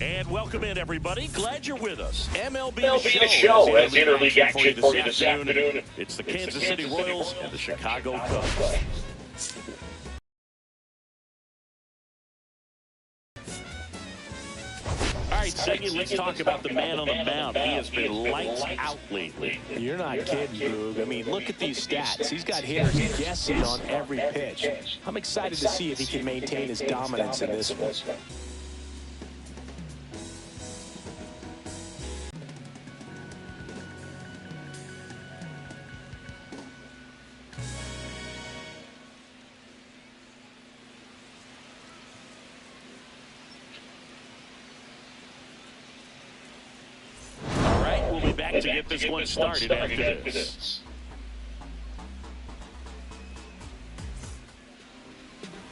And welcome in, everybody. Glad you're with us. MLB The show has interleague action for you this afternoon. It's the Kansas City Royals and the Chicago Cubs. All right, Siggy, let's talk about the man on the mound. He has been lights out lately. You're not kidding, Boog. I mean, look at these stats. He's got hitters guessing on every pitch. I'm excited to see if he can maintain his dominance in this one. Back to get this one started after this.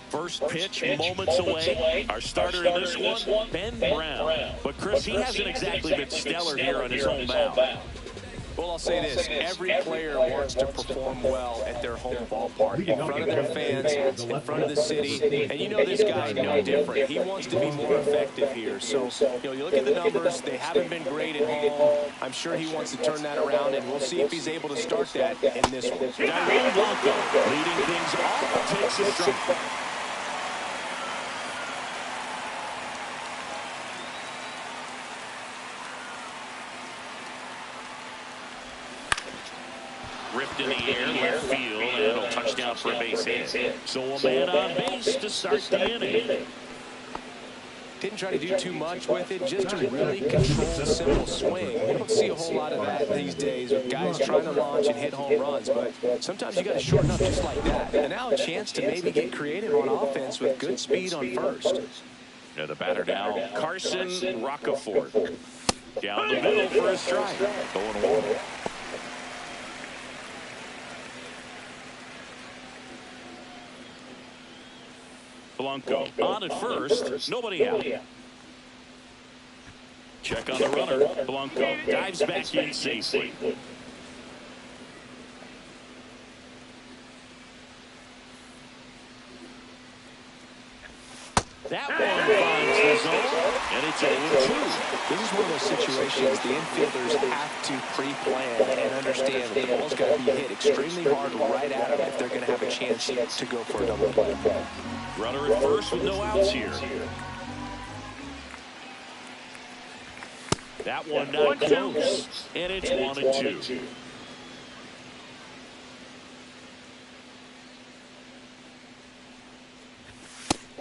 First pitch moments away. Our starter in this one, Ben Brown. But Chris, he hasn't exactly been stellar here on his home mound. Well, I'll say this. Every player wants to perform well at their home ballpark, in front of their fans, in front of the city. And you know this guy no different. He wants to be more effective here. So, you look at the numbers. They haven't been great at home. I'm sure he wants to turn that around, and we'll see if he's able to start that in this one. Blanco leading things off, takes a strike. Ripped in the air, left field, and a touchdown for a base hit. So a man on base to start the inning. Didn't try to do too much with it, just a really controlled, simple swing. You don't see a whole lot of that these days with guys trying to launch and hit home runs, but sometimes you got to shorten up just like that. And now a chance to maybe get creative on offense with good speed on first. Yeah, the batter now, Carson Roccaforte. Down the middle for a strike. Going one. Blanco on at first, nobody out. Check on the runner. Blanco dives back in safely. That one finds the zone, and it's 0-2. This is one of those situations the infielders have to pre-plan and understand that the ball's got to be hit extremely hard right at them if they're going to have a chance to go for a double play. Runner at first with no outs here. That one not close, and it's 1-2.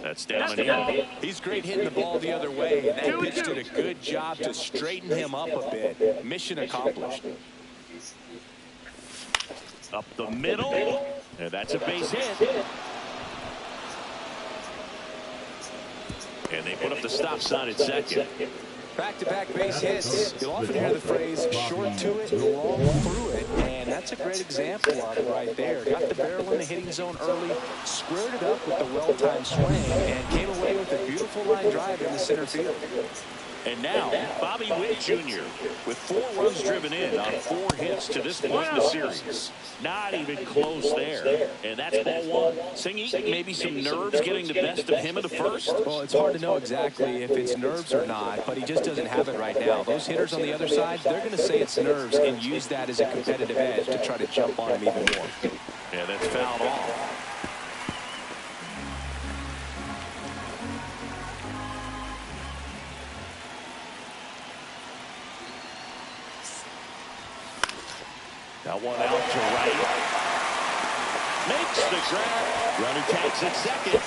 That's down and in. He's great hitting the ball the other way, and that pitch did a good job to straighten him up a bit. Mission accomplished. Up the middle, and that's a base hit. And they put up the stop sign at second. Back-to-back base hits. You'll often hear the phrase short to it, long through it, and that's a great example of it right there. Got the barrel in the hitting zone early, squared it up with the well-timed swing, and came away with a beautiful line drive in the center field. And now, Bobby Witt Jr. with 4 runs driven in on 4 hits to this point in the series. Not even close there. And that's ball one. Singy, maybe some nerves getting the best of him in the first? Well, it's hard to know exactly if it's nerves or not, but he just doesn't have it right now. Those hitters on the other side, they're going to say it's nerves and use that as a competitive edge to try to jump on him even more. Yeah, that's fouled off. That one out to right. Makes the grab. Runner tags at second.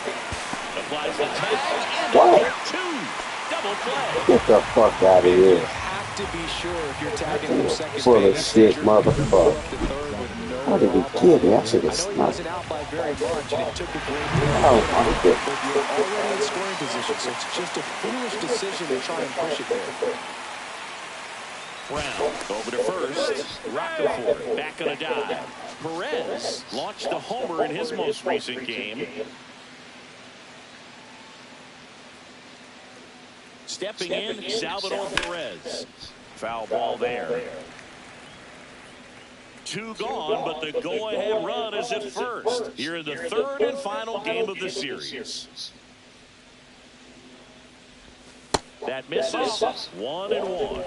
Applies the tag. And 2. Double play. Get the fuck out of here. You have to be sure if you're tagging from second Full of base. shit, motherfucker. How did he kill me? I should have I know he snapped. wasn't out by very much, and it took a great deal. Oh, my God. But you're already in scoring position, so it's just a foolish decision to try and push it there. Brown over to first. Roccaforte back on a dive. Perez launched a homer in his most recent game. Stepping in, Salvador Perez. Foul ball there. 2 gone, but the go-ahead run is at first. Here in the 3rd and final game of the series. That misses. 1-1.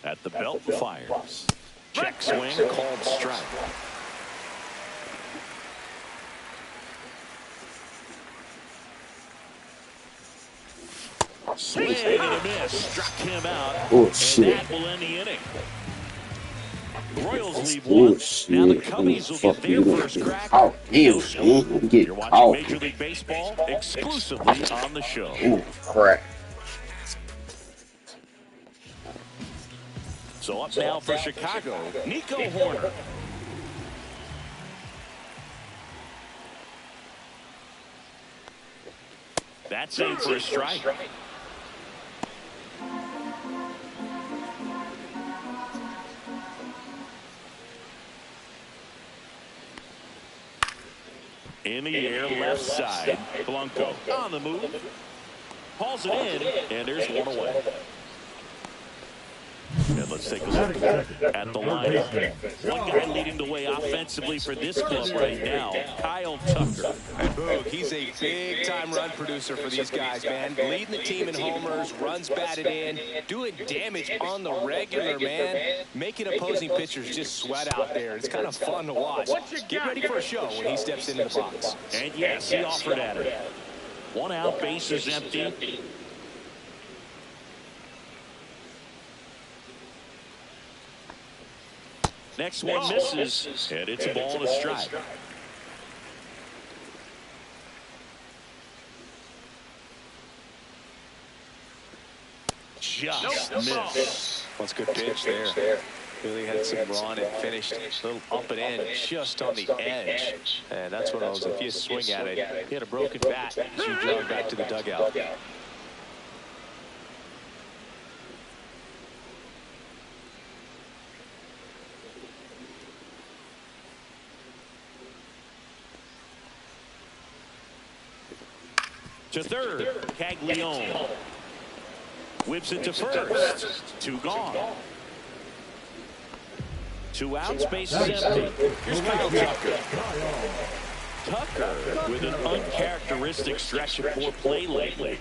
At the belt, fires. Check swing, called strike. Swing and a miss. Struck him out. Oh, shit. And that will end the inning. The Royals leave one. Now the Cubbies will get their first crack. Oh, damn, No score. man. Get You're watching caught. Major League Baseball exclusively on the show. Oh, crap. So up now for Chicago, Nico Horner. That's in for a strike. In the air, left side. Blanco on the move. Hauls it in, and there's one away. And let's take a look at the lineup. One guy leading the way offensively for this club right now, Kyle Tucker. And Boog, he's a big-time run producer for these guys, man. Leading the team in homers, runs batted in, doing damage on the regular, man. Making opposing pitchers just sweat out there. It's kind of fun to watch. Get ready for a show when he steps into the box. And yes, he offered at it. One out, base is empty. Next one misses, and it's a ball and a strike. Just missed. That's a good pitch there. Really had some run and finished a little up and in just on the edge. And that's what I was, if you swing at it, he had a broken bat as you jog back to the dugout. To third, Caglione. Whips it to first. Two gone. 2 outs, base is empty. Here's Kyle Tucker. Tucker with an uncharacteristic stretch of poor play lately.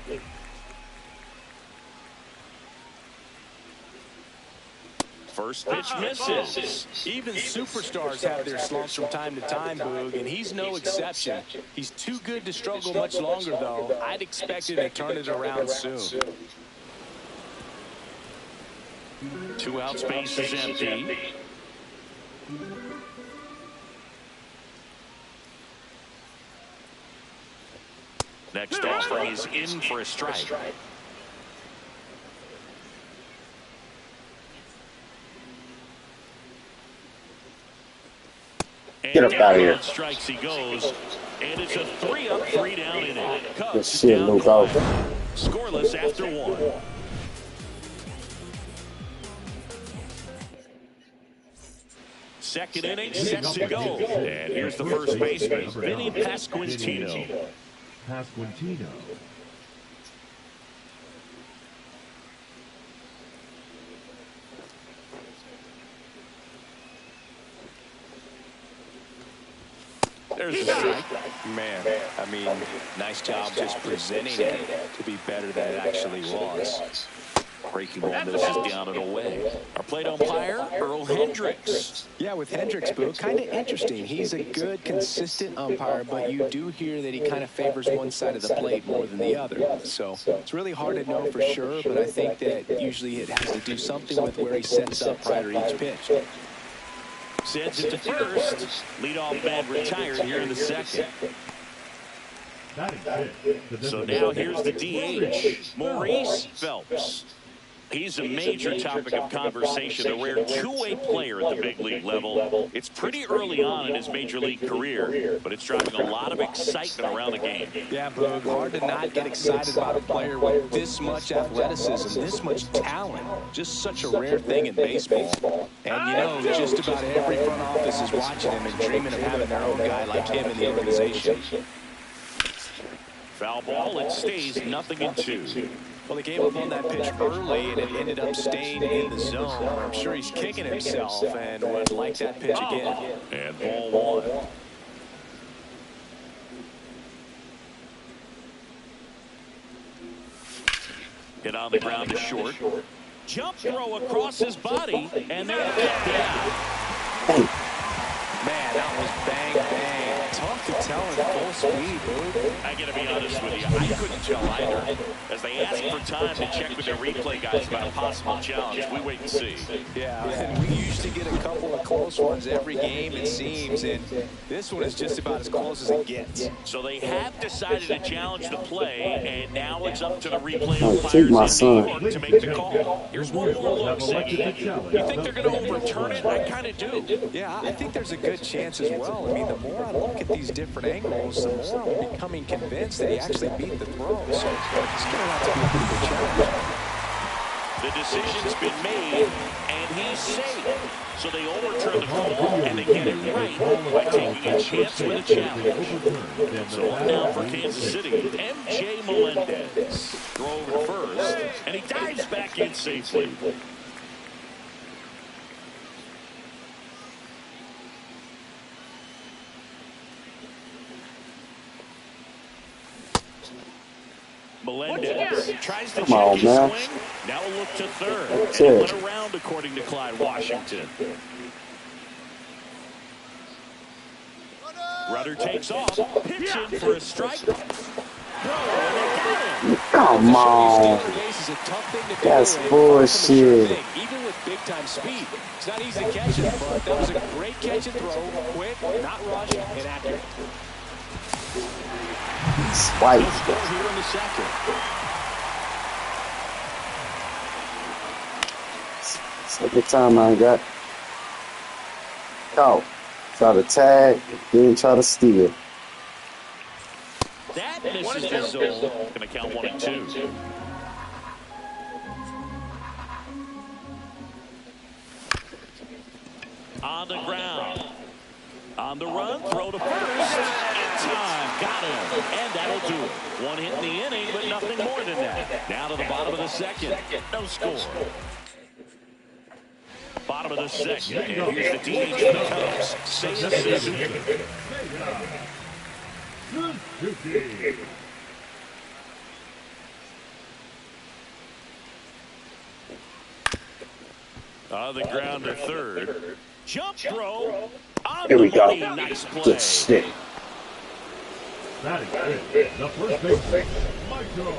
First pitch misses. Even superstars have their slumps from time to time, Boog, and he's no exception. He's too good to struggle much longer, though. I'd expect him to turn it around soon. 2 outs, base is empty. Next offering is in for a strike. Get up out of here. Strikes he goes, and it's a 3-up, 3-down inning. Cubs Shit, down no five. doubt. Scoreless after 1. Second inning, set to go. And here's the first baseman, Vinny Pasquantino. There's a strike. Man, I mean, nice job just presenting it to be better than it actually was. Breaking ball misses down and away. Our plate umpire, Earl Hendricks. Yeah, with Hendricks, Boo, kind of interesting. He's a good, consistent umpire, but you do hear that he kind of favors one side of the plate more than the other. So it's really hard to know for sure, but I think that usually it has to do something with where he sets up prior to each pitch. Sends it to first. Leadoff man retired here in the second. So now here's the DH, Maurice Phelps. He's a major topic of conversation, a rare two-way player at the big league level. It's pretty early on in his major league career, but it's driving a lot of excitement around the game. Yeah, Boog, hard to not get excited about a player with this much athleticism, this much talent. Just such a rare thing in baseball. And, you know, just about every front office is watching him and dreaming of having their own guy like him in the organization. Foul ball, it stays 0-2. Well, he gave up on that pitch early, and it ended up staying in the zone. I'm sure he's kicking himself and would like that pitch again. And ball 1. Hit on the ground to short. Jump throw across his body, and they're going to get the out. Man, that was bang, bang. Tough to tell in full speed, dude. I got to be honest with you, I couldn't tell either. As they ask for time to check with their replay guys about a possible challenge, we wait and see. Yeah, and we usually get a couple of close ones every game, it seems, and this one is just about as close as it gets. So they have decided to challenge the play, and now it's up to the replay Take my umpires in New York to make the call. Here's one more look, Ziggy. You think they're going to overturn it? I kind of do. Yeah, I think there's a good chance as well. I mean, the more I look at these different angles, the more I'm becoming convinced that he actually beat the throw. So it's going to have to be a pretty good challenge. The decision's been made, and he's safe. So they overturn the call, and they get it right by taking a chance with a challenge. So on down for Kansas City, M.J. Melendez. Throw over first, and he dives back in safely. Melendez tries to check his swing. Now a look to third. And it went around, according to Clyde Washington. Rudder takes off. Pitch in for a strike. Come on. That's bullshit. Even with big-time speed, it's not easy to catch it, but that was a great catch and throw. Quick, not rushed, and accurate. Swipe. Here in the second. Second time I got caught. Try to tag, then try to steal. That misses the zone. Going to count 1 and 2. On the ground. On the run, throw to first. In time, got him. And that'll do it. One hit in the inning, but nothing more than that. Now to the bottom of the second. No score. Bottom of the second. And here's the DH for the Cubs. Seiya Suzuki. On the ground to third. Jump throw. Here we go. Nice play. Good shit. The first baseman, Michael.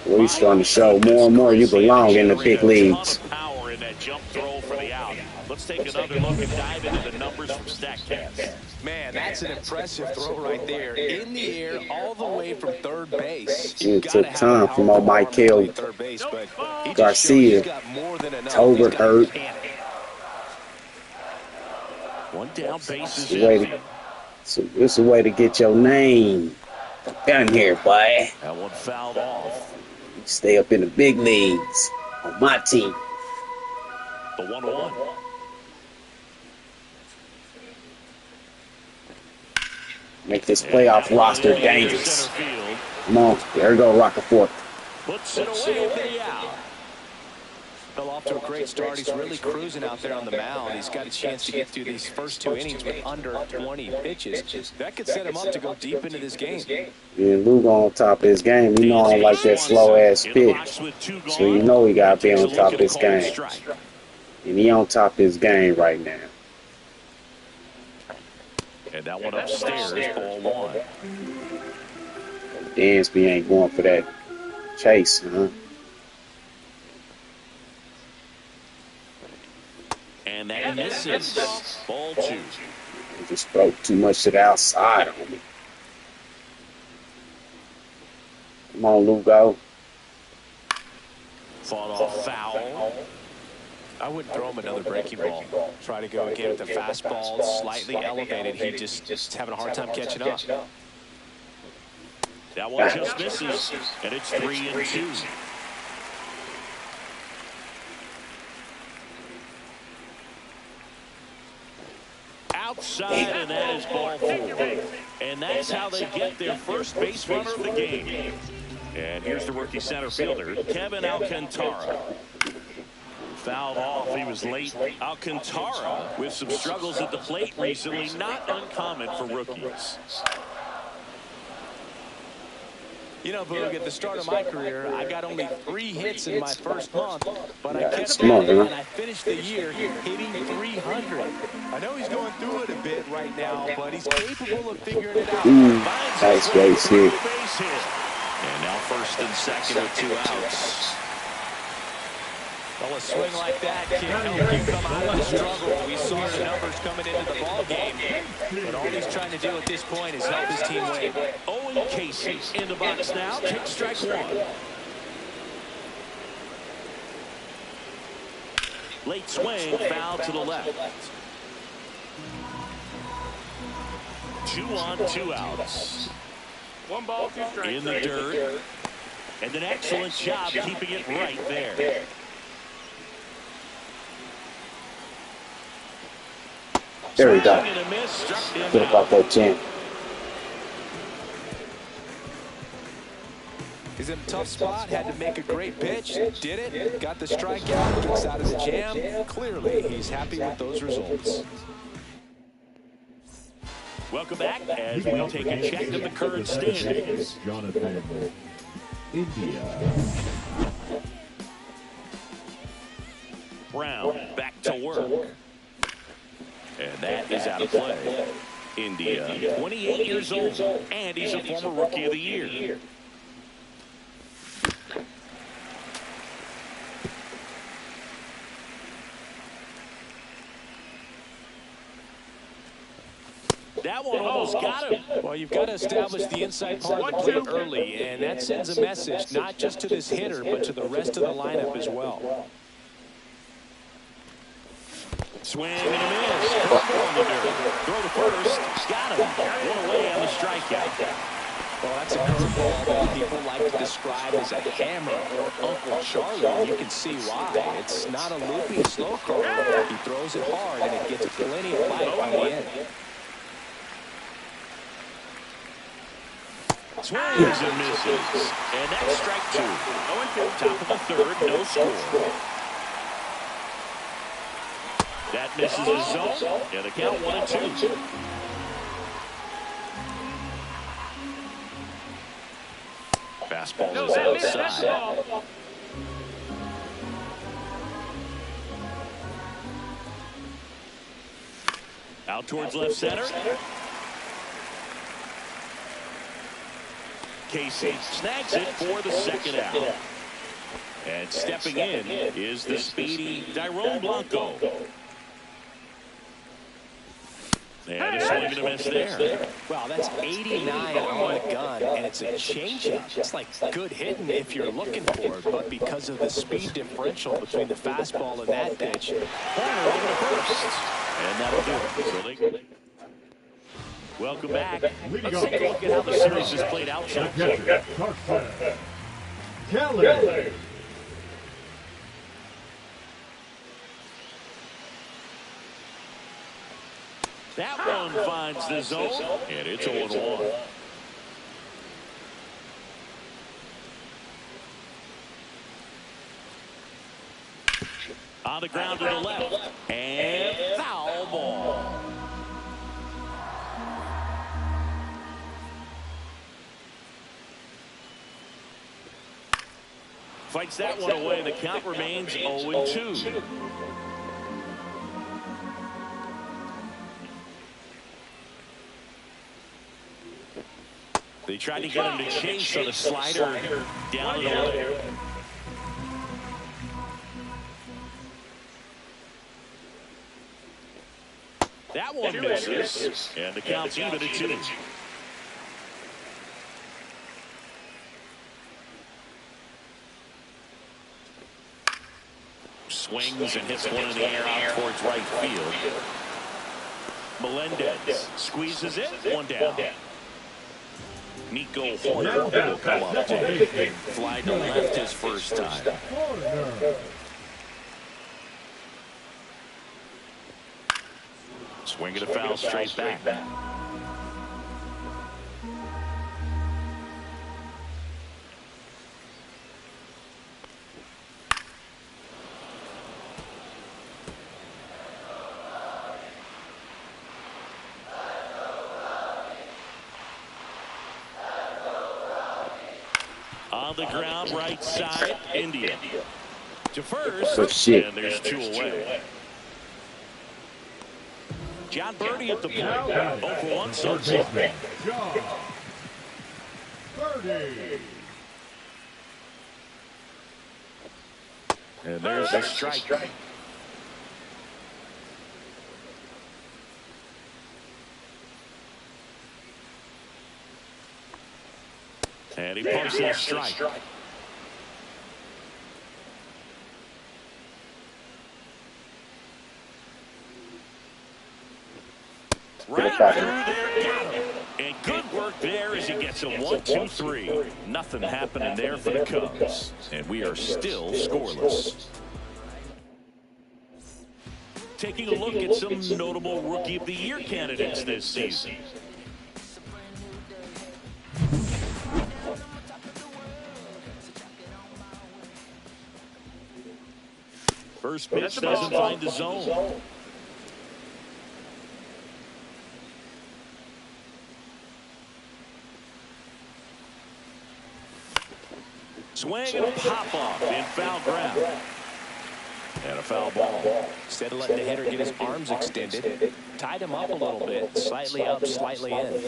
We're starting to show more and more you belong in the big leagues. Power in that jump throw for the out. Let's take another look and dive into the numbers from StatCast. Man, that's an impressive throw right there. In the air, all the way from third base. It took time from old Michael Garcia. Tolbert hurt. One down, base is empty. So this is a way to get your name down here, boy. That one fouled off. You stay up in the big leagues on my team. The 1-1. Make this playoff roster dangerous. Come on, there we go, Rockefeller. Puts it away for the out. Fell off to a great start. He's really cruising out there on the mound. He's got a chance to get through these first 2 innings with under 20 pitches. That could set him up to go deep into this game. Yeah, Luke on top of his game. You know I don't like that slow-ass pitch. So you know he got to be on top of his game. And he on top of his game right now. And that one upstairs, ball 1. Dansby ain't going for that chase, huh? And that misses. Ball 2. He just broke too much to the outside on me. Come on, Lugo. Fought off foul. I wouldn't throw him another breaking ball. Try to go again with the fastball slightly elevated. He just having a hard time catching up. That one just misses, and it's 3-2. Outside, and that is ball 4. And that's how they get their first base runner of the game. And here's the rookie center fielder, Kevin Alcantara. Fouled off. He was late. Alcantara with some struggles at the plate recently. Not uncommon for rookies. You know, Boog, at the start of my career, I got only 3 hits in my first month, but I kept smart, at it, huh? and I finished the year hitting 300. I know he's going through it a bit right now, but he's capable of figuring it out. Nice base hit. Base hit. And now first and second with 2 outs. Well, a swing like that can help you come out of the struggle. We saw the numbers coming into the ball game, but all he's trying to do at this point is help his team win. Owen Casey in the box now. Take strike 1. Late swing, foul to the left. 2 on, 2 outs. 1 ball, 2 strikes. In the dirt. And an excellent job keeping it right there. There we go. Good about that jam. He's in a tough spot, had to make a great pitch, did it, got the strikeout, gets out of the jam. Clearly, he's happy with those results. Welcome back as we take a check of the current standings. Jonathan, India. Brown back to work. And that is out of play. India, 28 years old, and he's a former Rookie of the Year. That one almost got him. Well, you've got to establish the inside part of the plate early, and that sends a message not just to this hitter, but to the rest of the lineup as well. Swing and a miss. Throw to first. Got him. 1 away on the strikeout. Well, that's a curveball that people like to describe as a hammer or Uncle Charlie, and you can see why. It's not a loopy, slow curve. He throws it hard, and it gets plenty of bite on the end. Swings and misses. And that's strike 2. Top of the third, no score. That misses the zone. And the count 1-2. Fastball is outside. Out towards left center. Casey snags it for the second out. And stepping in is the speedy Dairon Blanco. And a swing and a miss there. Wow, that's 89 on the gun, and it's a changeup. It's like good hitting if you're looking for it, but because of the speed differential between the fastball and that pitch, corner over to first. And that'll do it. So they... Welcome back. Let's take a look at how the series has played out so far. Kelly. That one finds the zone, and it's 0-1. On the ground to the left, and foul ball. Fights that one away. The count remains 0-2. They tried to get him to chase on a slider down the way. That one misses, and the count's even at 2. Swings and hits one in the air out towards right field. Melendez squeezes it, 1 down. Nico Horner will come up to fly to left his first time. Swing at a foul straight back. On the ground, right side, India. To first, Good shit. and there's 2 away. John Birdie at the plate. 0 for 1 so far. John Birdie. And there's a strike. And he pumps in a strike. Right through there, got him. And good work there as he gets a 1-2-3. Nothing happening there for the Cubs. And we are still scoreless. Taking a look at some notable Rookie of the Year candidates this season. First pitch doesn't find the zone. Swing and a pop off in foul ground. And a foul ball. Instead of letting the hitter get his arms extended, tied him up a little bit, slightly up, slightly in.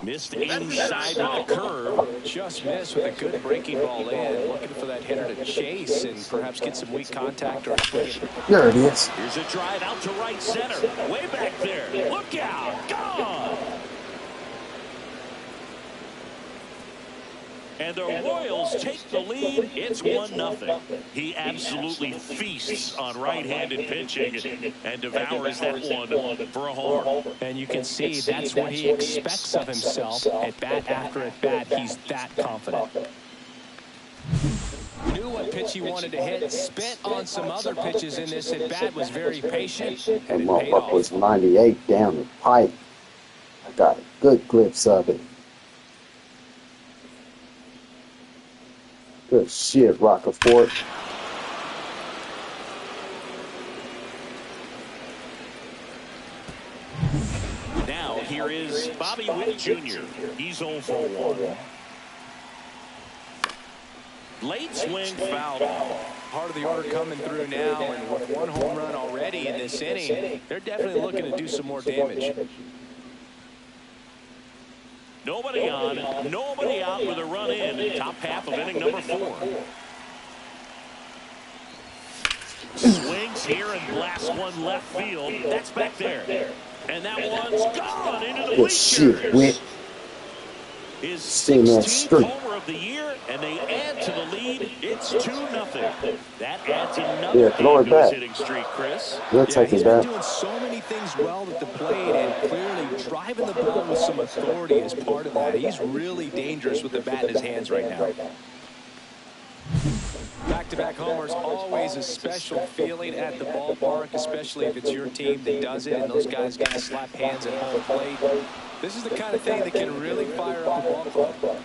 Missed inside with the curve. Just missed with a good breaking ball in. Looking for that hitter to chase and perhaps get some weak contact or swing. There it is. Here's a drive out to right center. Way back there. Look out. Gone. And the Royals take the lead. It's 1-0. He absolutely feasts on right-handed pitching and devours that one for a homer. And you can see that's what he expects of himself at bat after at bat. He's that confident. Knew what pitch he wanted to hit. Spent on some other pitches in this at bat. Was very patient. That And it paid motherfucker off. was 98 down the pipe. I got a good glimpse of it. Good shit, Rockefeller. Now here is Bobby Witt Jr. He's 0 for 1. Late swing foul ball. Part of the order coming through now, and with 1 home run already in this inning, they're definitely looking to do some more damage. Nobody on, nobody out with a run in. Top half of inning number 4. Swings here and blasts one left field. That's back there. And that one's gone into the Good shit, Witt. His Seen that 16th streak. homer of the year, and they add to the lead. It's 2-0. That adds another Yeah, throw it into his back. hitting streak, Chris. We'll take He's it been back. doing so many things well at the plate, and clearly driving the ball with some authority is part of that. He's really dangerous with the bat in his hands right now. Back-to-back homers, always a special feeling at the ballpark, especially if it's your team that does it, and those guys got to slap hands at home plate. This is the kind of thing that can really fire up a ball club.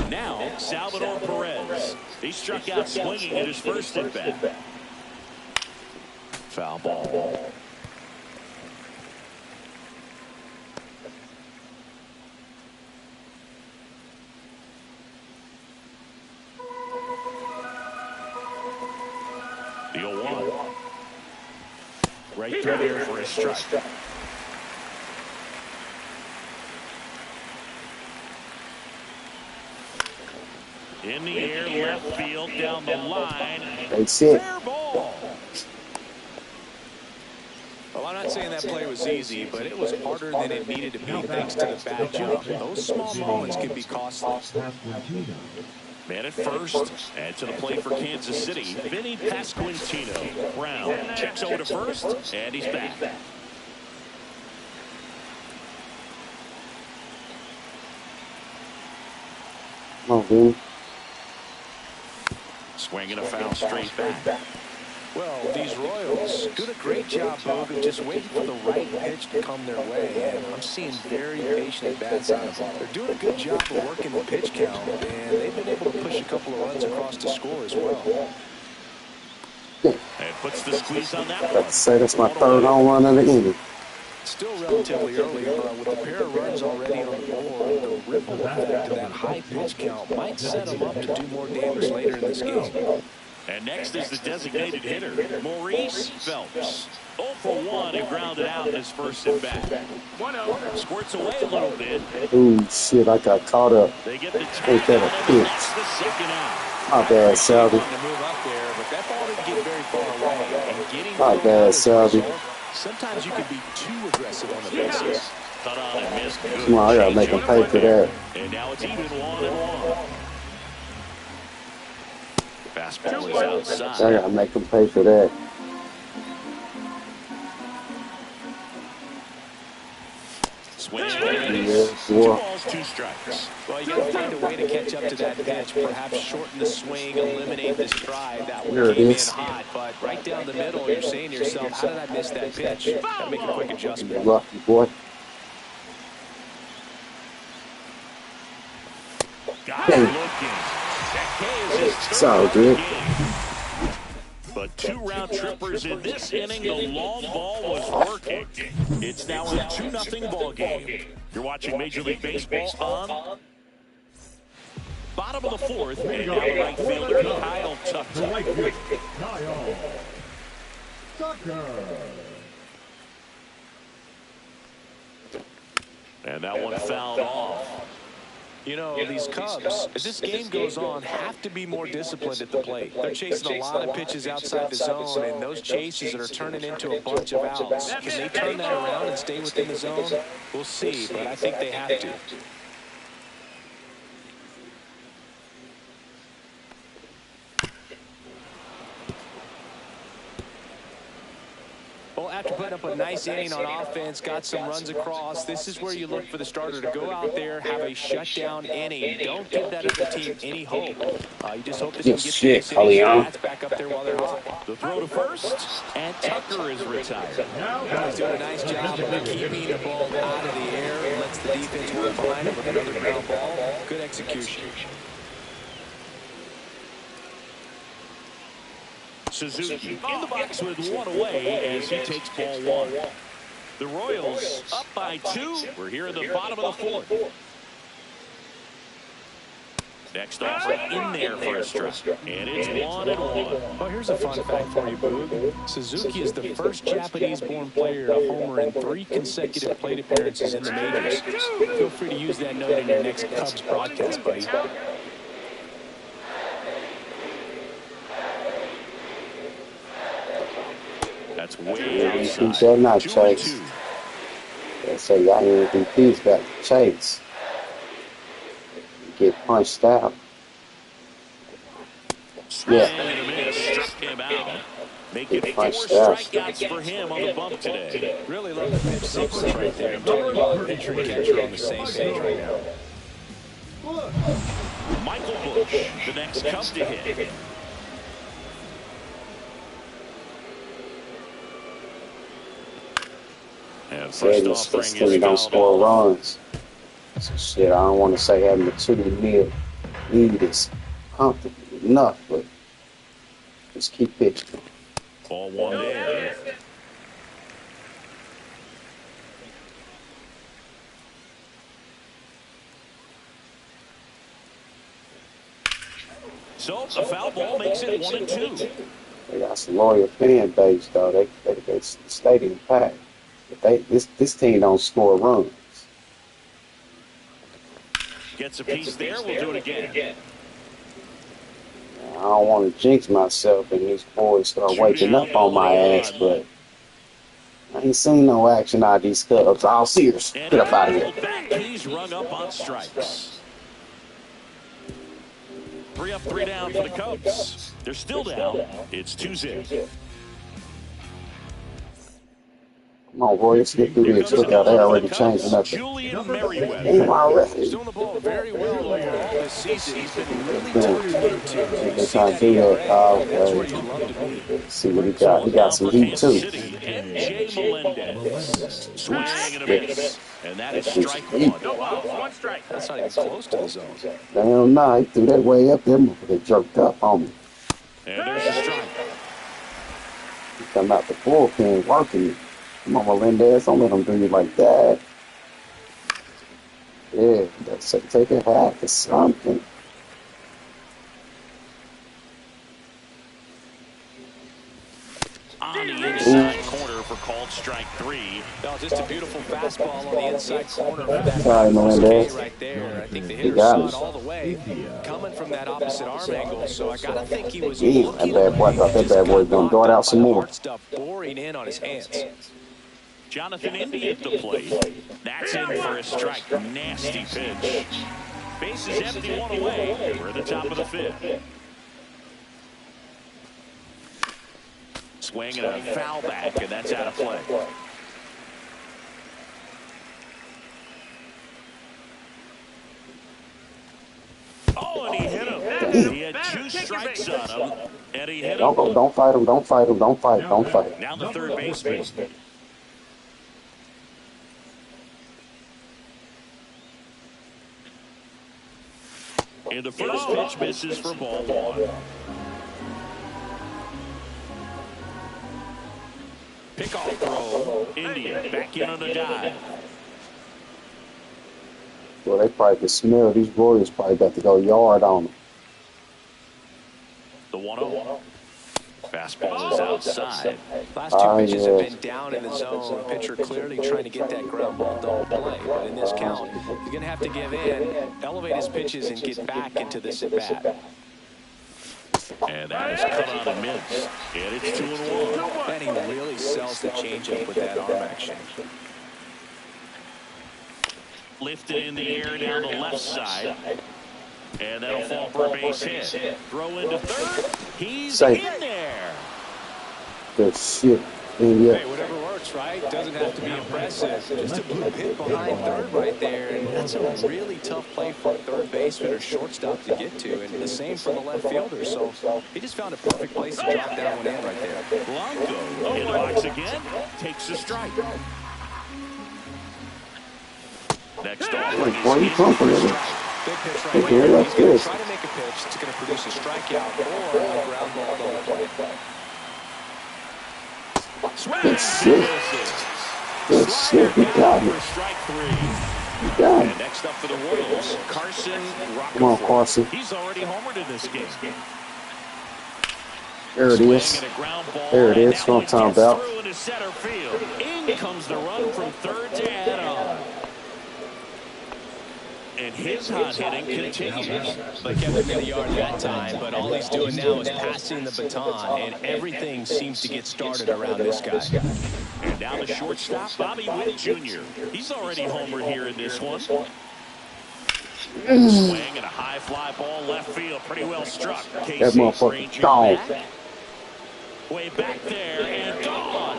Now, Salvador Perez. He struck out swinging at his first at-bat. Foul ball. The 0-1. Right through there for a strike. In the air, left field, down the line. That's it. Fair ball. Well, I'm not saying that play was easy, but it was harder than it needed to be thanks to the bad jump. Those small moments can be costly. Man at first, and to the plate for Kansas City, Vinny Pasquantino. Brown checks over to first, and he's back. Come on, Vinny. Swinging a foul straight back. Well, these Royals doing a great job, Boog, of just waiting for the right pitch to come their way. And I'm seeing very patient at-bats out of them. They're doing a good job of working the pitch count, and they've been able to push a couple of runs across to score as well. And puts the squeeze on that one. Let's say that's my third home run of the inning. Still relatively early, but with a pair of runs already on the board, the ripple effect of that high pitch count might set him up to do more damage later in this game. And next is the designated hitter, Maurice Phelps. 0 for 1 and grounded out in his first at bat. 1-0. Squirts away a little bit. Ooh, shit, I got caught up. They get the Ain't that a pitch? that's the second out. My bad, Salvi. To move up there, but that ball didn't get very far away. And getting My bad, Salvi. Sometimes you can be too aggressive on the bases. Cut on and missed. Good. Come on, I gotta make him pay for that. And now it's even 1-1. Fastball is outside. I gotta make him pay for that. Swing. Yeah, 2 boy. balls, 2 strikes. Well, you got to find a way to catch up to that pitch. Perhaps shorten the swing, eliminate the stride. That There one it came in is. hot, but right down the middle, you're saying to yourself, how did I miss that pitch? Got to make a quick adjustment. Lucky boy. Got it looking. That K is his It's all good. But 2 round trippers in this inning. The long ball was working. It's now a 2-0 ball game. You're watching Major League Baseball on bottom of the 4th. And now the right fielder, Kyle Tucker. And that one fouled off. You know, these Cubs, as this game goes on, have to be more disciplined at the plate. They're chasing a lot of pitches outside the zone, and those chases that are turning into a bunch of outs. Can they turn that around and stay within the zone? We'll see, but I think they have to. Well, after putting up a nice inning on offense, got some runs across, this is where you look for the starter to go out there, have a shutdown inning. Don't give that other team any hope. You just hope that you can get the stats back up there while they're hot. The throw to first, and Tucker is retired. He's doing a nice job of keeping the ball out of the air. Lets the defense work behind him with another ground ball. Good execution. Suzuki in the box with 1 away as he takes ball 1. The Royals up by 2. We're here in the bottom of the 4th. Next offer in there for a strike. And it's 1-1. Well, here's a fun fact for you, Boog. Suzuki is the first Japanese-born player to homer in 3 consecutive plate appearances in the majors. Feel free to use that note in your next Cubs broadcast, buddy. That's way outside. You better not chase. They say y'all MVP's got to chase. Get punched out. Yeah. Struck him out. Make it 4 punched out. strikeouts for him on the bump today. Really love the pitch sequence right there. I'm telling you, the pitcher and catcher on the same page right now. Michael Bush, the next Cub to hit. And Said this team don't score runs. So shit, I don't want to say having a 2-0 lead is comfortable enough, but just keep pitching. Ball 1 there. So the foul ball makes it 1-2. They got some loyal fan base though. They stadium packed. But this team don't score runs. Gets a piece there. We'll do it again. I don't want to jinx myself and these boys start waking up on my ass, but I ain't seen no action out of these Cubs all series. Get up out of here. He's rung up on strikes. 3 up, 3 down for the Cubs. They're still down. It's 2-0. Come on, boy, let's get through this. Look out, they already changing up. Julian Merriweather. Damn, already. He's doing the ball very well overall this season. He's been really tough to get to. They're trying to do that. That's where you love to be. See what he got. He got some heat, too. N.J. Melendez. Swing and a miss. And that is strike 1. No out, 1 strike. That's not even close to the zone. Damn, nah, he threw that way up there. They jerked up on me. And there's a strike. He come out the bullpen working. Come on, Melendez. Don't let them do you like that. Yeah, that's it. Take a hack or something. On the inside corner for called strike 3. No, just a beautiful fastball on the inside corner for that Sorry, Melendez. right there. I think the hitter got saw it. it all the way, coming from that opposite arm angle. So I gotta think he was Yeah, looking that bad boy. I thought that bad boy was gonna dart out some more. stuff boring in on his hands. Jonathan Indy at the plate. That's in for a strike. Nasty pitch. Bases empty, one away. We're at the top of the 5th. Swing and a foul back, and that's out of play. Oh, and he hit him. He had 2 strikes on him, and he hit him. Don't fight him. Don't fight him. Don't fight. Don't fight. Now the third baseman. And the first pitch misses for ball 1. Pickoff throw. India back in on the dive. Well, they probably can smell these Warriors probably about to go yard on them. The 1-0. Fastball is outside. Last 2 pitches have been down in the zone. Pitcher clearly trying to get that ground ball double play. But in this count, he's going to have to give in, elevate his pitches, and get back into this at-bat. And that is cut on and missed. And it's 2-1. And he really sells the changeup with that arm action. Lifted in the air down the left side. And that'll fall for a base hit. Throw into third. He's Safe. in there. Good shit. India. Hey, whatever works, right? Doesn't have to be impressive. Just a blue hit behind third right there. And that's a really tough play for a third baseman or shortstop to get to. And the same for the left fielder. So he just found a perfect place to drop that one in right there. Blanco in the box again. Takes a strike. Next off. Where are you from, Fernando? Big pitch right Okay, here. that's He's going good. to try to make a pitch that's going to produce a strikeout or a ground ball double play. Good shit. Good shit. You got it. Strike 3. You got And it. next up for the Royals, Carson Rockefeller. Come on, Carson. He's already homered in this game. There it is. There it is. What I'm talking about. Through into center field. In comes the run from third to head on. And his hot hitting continues. They kept him in the yard that time, but all he's doing now is passing the baton, and everything seems to get started around this guy. And now the shortstop, Bobby Witt Jr. He's already homered here in this one. Swing and a high fly ball left field. Pretty well struck. That motherfucker gone. Way back there and gone.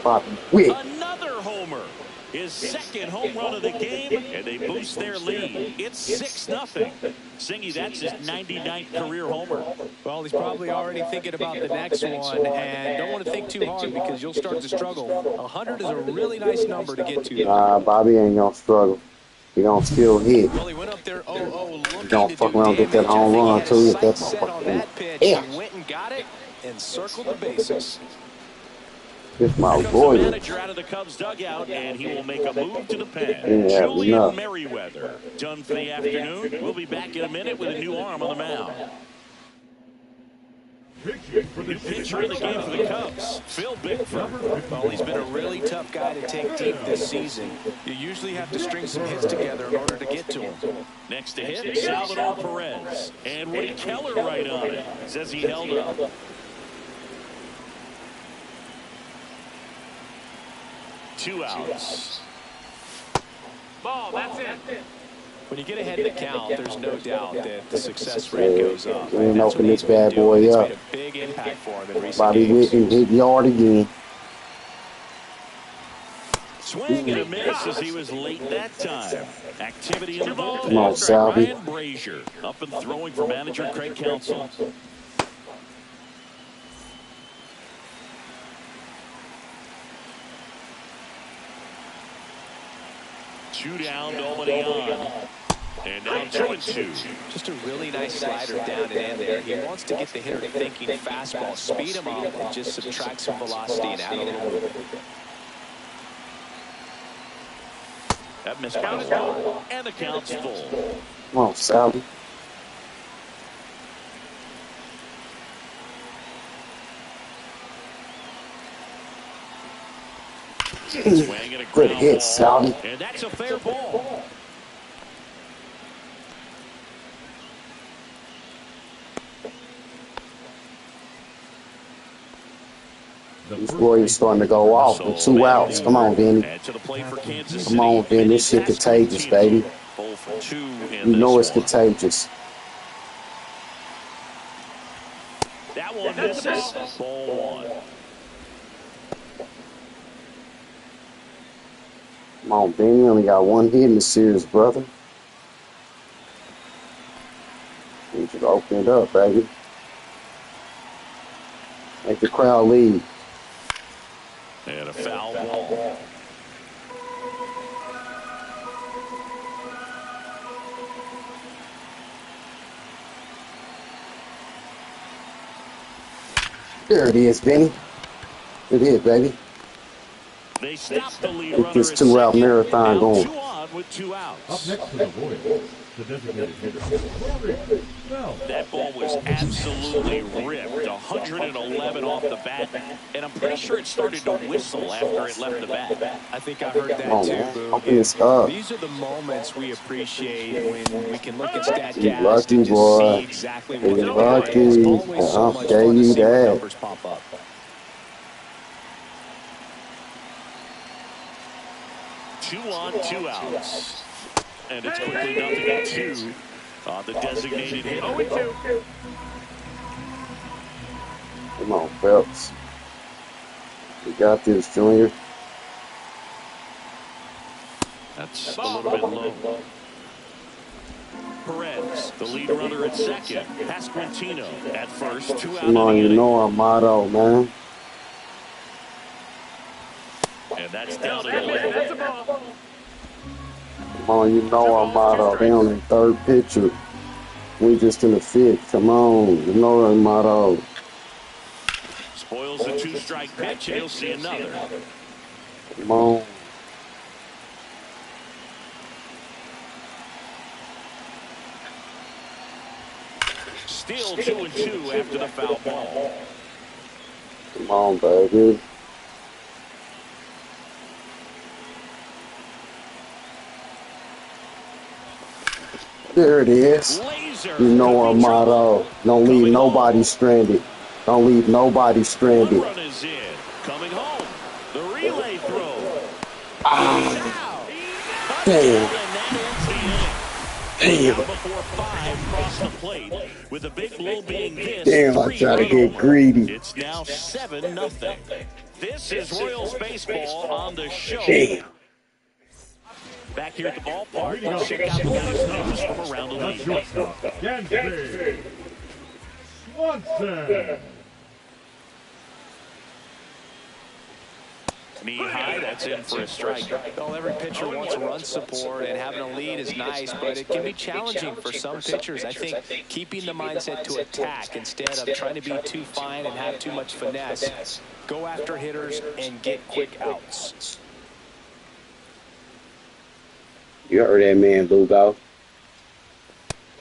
Bobby Witt. Another homer. His second home run of the game, and they boost their lead. It's 6-0. Singy, that's his 99th career homer. Well, he's probably already thinking about the next one, and don't want to think too hard because you'll start to struggle. 100 is a really nice number to get to. Bobby ain't gonna struggle. He gonna still hit. Well, he went up there 0-0 looking Don't to fuck do around and get that damage. home I run think too. he If had that his sights set on that pitch. yeah. He went and got it and circled the bases. This my Here comes boy. the manager out of the Cubs dugout, and he will make a move to the pen. Yeah, Julian enough. Merriweather, done for the afternoon. We'll be back in a minute with a new arm on the mound. New pitcher in the game for the Cubs, Phil Bickford. Well, he's been a really tough guy to take deep this season. You usually have to string some hits together in order to get to him. Next to hit, Salvador Perez. And Woody Keller right on it. Says he held up. 2 outs. Ball, that's it. When you get ahead of the count, there's no doubt that the success rate goes up. We ain't That's open what this he's been bad doing. boy It's up. made a big impact for him in recent Bobby games. Witt hit yard again. Swing and a miss as he was late that time. Activity in the bullpen. Come on, Salvi. Ryan Brazier up and throwing for manager Craig Counsell. Two down, nobody on. And now 2-2. Just a really nice slider down and in there. He wants to get the hitter thinking fastball, speed him up, and just subtract some velocity and add a little movement. That missed by one, and the count's full. Come on, Sally. Good hit, Sally. And that's a fair ball. This Warriors starting to go off with 2 outs. Come on, Vinny. Come on, Vinny. This shit contagious, baby. You know it's contagious. That one misses. Ball 1. Come on, Vinny. You only got 1 hit in the series, brother. You should open it up, baby. Make the crowd lead. And a foul ball. There it is, Benny. It is, baby. They stopped the lead Get this 2-out marathon going. 2 on with 2 outs. Up next to the Royals, the designated hitter. That ball was absolutely ripped. 111 off the bat. And I'm pretty sure it started to whistle after it left the bat. I think I heard that too, Boo. Open this up. These are the moments we appreciate when we can look at StatCast You lucky, and just boy. see exactly what You they're lucky. doing. It's always so I'll much tell fun to you see when that. numbers pop up. Two on, 2 outs. And it's quickly 0-2 on the designated hitter. 0-2. Come on, Phelps. We got this, Junior. That's a little bit low. Perez, the lead runner at second. Pasquantino at first. 2 out. Come on, you know our motto, man. And that's down to the left. Come on, you know our motto. They on the 3rd pitcher. We just in the 5th. Come on, you know our motto. Spoils the 2-strike pitch, and he'll see another. Come on. Still 2-2 after the foul ball. Come on, baby. There it is. You know our motto. Don't leave nobody stranded. Don't leave nobody stranded. Run is in. Coming home. The relay throw. Damn. Damn. Before 5 cross the plate. With the big blow being this. Damn, I try to get greedy. It's now 7-0. This is Royals baseball on the show. Damn. Back here at the ballpark, let's check out the guys' news from around the league. Swanson. Knee high, that's in for a strike. Well, every pitcher wants run support, and having a lead is nice, but it can be challenging for some pitchers. I think keeping the mindset to attack instead of trying to be too fine and have too much finesse. Go after hitters and get quick outs. You heard that man, Lugo.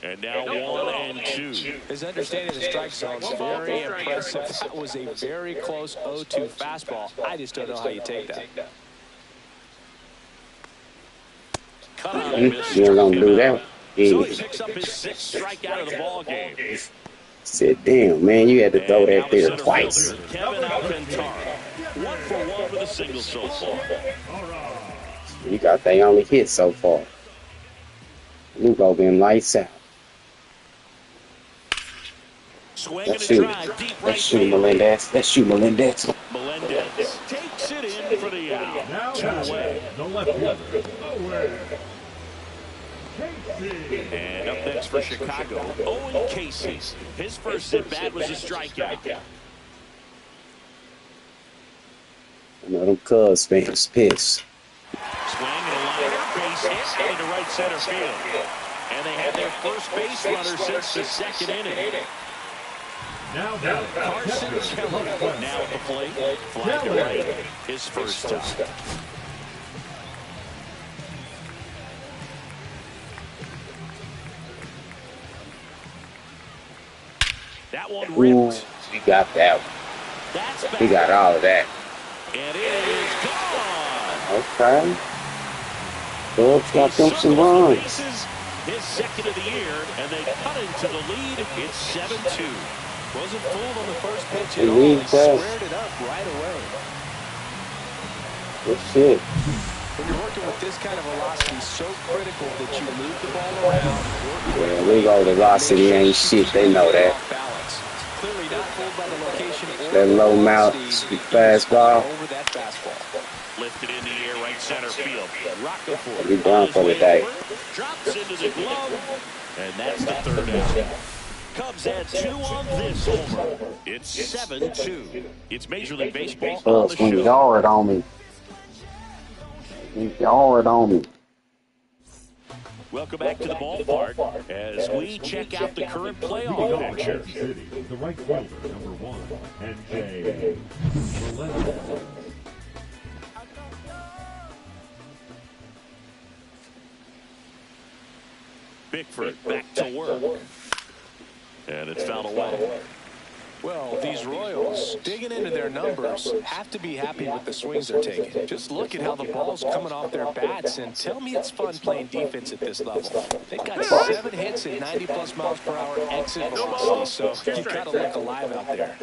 And now 1-2. His understanding of the strike zone is very impressive. That was a very close 0-2 fastball. I just don't know how you take that. Cut on the miss. You're going to do that? So Yeah. he picks up his 6th strikeout of the ball game. Said, damn, man, you had to throw that there twice. Kevin Alcantara. 1 for 1 with a single so far. You got they only hit so far. Lugo been lights out. Swing Let's and a shoot. drive deep Let's right shoot field. Melendez. Let's shoot Melendez. Melendez takes it in for the out. Now 2 away. the left fielder, away. CHC. And up next for Chicago, Owen Casey. His first at-bat was a strikeout. I know them Cubs fans pissed. Swing and a liner, base hit into right center field. And they have their first base runner since the second inning. Now Carson Kelly now at the plate. Fly to right, his first time. That one ripped. Ooh, he got that one. That's back. He got all of that. And it is gone. Okay. Cubs got them some runs. His second of the year, and they cut into the lead. It's 7-2. Wasn't fooled on the first pitch He at all. needs He that. squared it up right away. Good shit. When you're working with this kind of velocity, so critical that you move the ball around. Yeah, legal velocity ain't shit. They know that. Clearly not fooled by the location or That the low mouth velocity. fastball. Over that fastball. Lifted in the air, right center field. Rockefeller. He done for the day. Drops into the glove, and that's the third out. Cubs had 2 on this homer. It's 7-2. It's Major League Baseball on the Cubs went show. yard on me. Yard on me. Welcome back to the ballpark as we check out the current playoff picture. Kansas City, the right fielder, number 1, NJ Melendez. Bickford back to work. And it's fouled away. Well, these Royals, digging into their numbers, have to be happy with the swings they're taking. Just look at how the ball's coming off their bats, and tell me it's fun playing defense at this level. They've got 7 hits at 90-plus miles per hour exit velocity, so you got to look alive out there.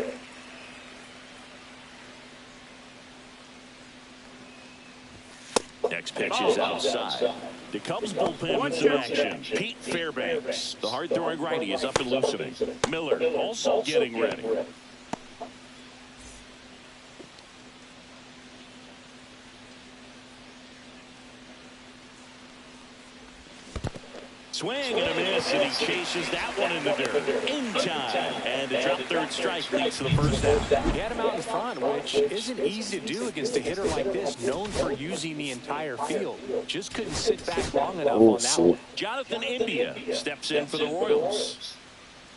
Next pitch is outside. The Cubs bullpen with some action. Pete Fairbanks, the hard-throwing righty, is up and loosening. Miller also getting ready. Swing and a miss, and he chases that one in the dirt. In time. And a drop third strike leads to the first out. He had him out in front, which isn't easy to do against a hitter like this, known for using the entire field. Just couldn't sit back long enough on that one. Jonathan India steps in for the Royals.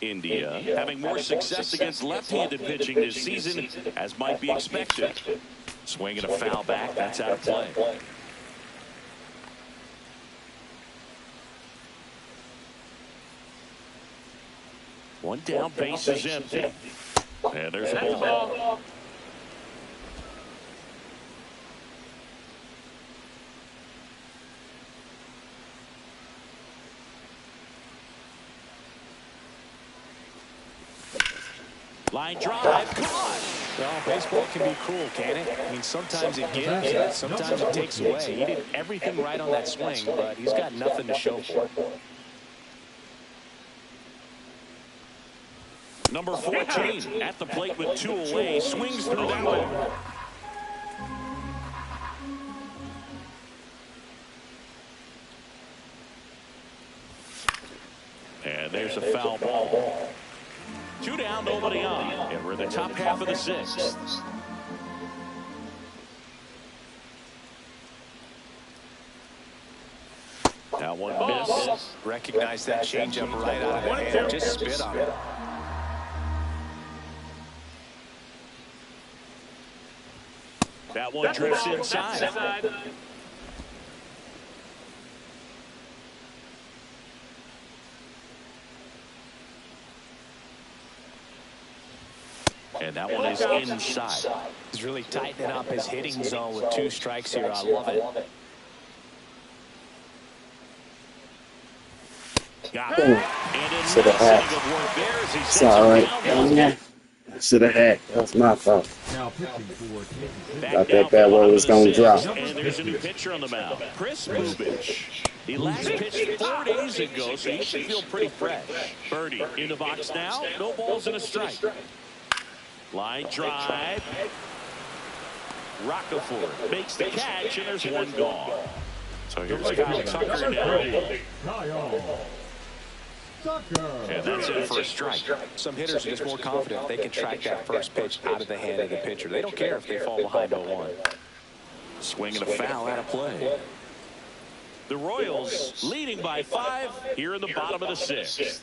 India having more success against left-handed pitching this season, as might be expected. Swing and a foul back. That's out of play. One down, base is empty. And there's a ball. Line drive, caught. Well, baseball can be cruel, can it? I mean, sometimes it gives and sometimes it takes away. He did everything right on that swing, but he's got nothing to show for it. Number 14 at the plate with 2 away, swings through that one. And there's a foul ball. 2 down, nobody on, and we're in the top half of the 6th. Now one miss. Recognize that changeup right out of the hand. Just spit on it. That one drifts inside. And that one is inside. He's really tightening up his hitting zone with 2 strikes here. I love it. Got it. And in Should have had. of work there as he It's sets all it right. down. Yeah. Should have had. That was my fault. Now pitching for Kansas City. Back Thought down that bad for boy the was bottom gonna of the drop. 6th, and there's a new pitcher on the mound, Chris Bubich. He last pitched 4 days ago, so he should feel pretty fresh. Birdie in the box now. No balls and a strike. Line drive. Rockefeller makes the catch, and there's one gone. So here's Kyle Tucker now. Kyle Tucker. And that's it for a strike. Some hitters are just more confident they can track that first pitch out of the hand of the pitcher. They don't care if they fall behind 0-1. Swing and a foul out of play. The Royals leading by 5 here in the bottom of the 6th.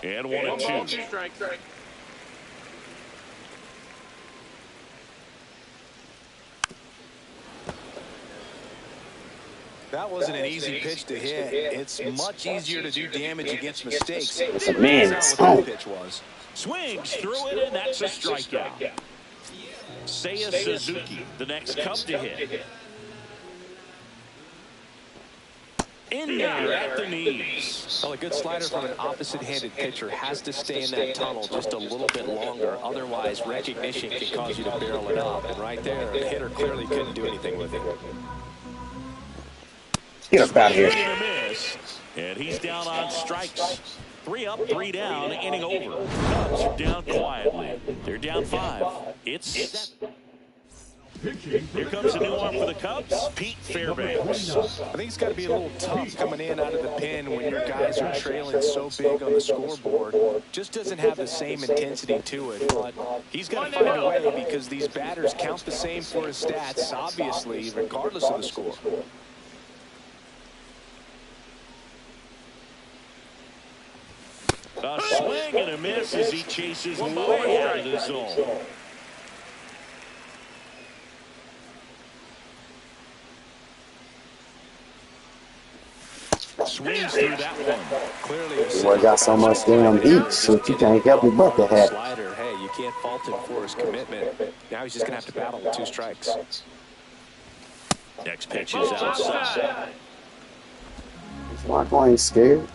And 1-2. That wasn't an easy pitch to hit. It's much easier to do damage against mistakes. It's a man. That's not what that pitch was. Swings through it, and that's a strikeout. Seiya Suzuki, the next Cub to hit. In there at the knees. Well, a good slider from an opposite-handed pitcher has to stay in that tunnel just a little bit longer. Otherwise, recognition can cause you to barrel it up. And right there, the hitter clearly couldn't do anything with it. Get up out of here. And he's down on strikes. 3 up, 3 down, inning over. Cubs are down quietly. They're down 5. It's 7. Here comes a new arm for the Cubs, Pete Fairbanks. I think it's got to be a little tough coming in out of the pen when your guys are trailing so big on the scoreboard. Just doesn't have the same intensity to it, but he's got to find a way because these batters count the same for his stats, obviously, regardless of the score. A swing and a miss as he chases way out of the zone. Swings through that one. Clearly, Boy got so much damn heat, shit, you can't help me but to have. Slider. Hey, you can't fault him for his commitment. Now he's just going to have to battle with 2 strikes. Next pitch is outside. Marco ain't scared.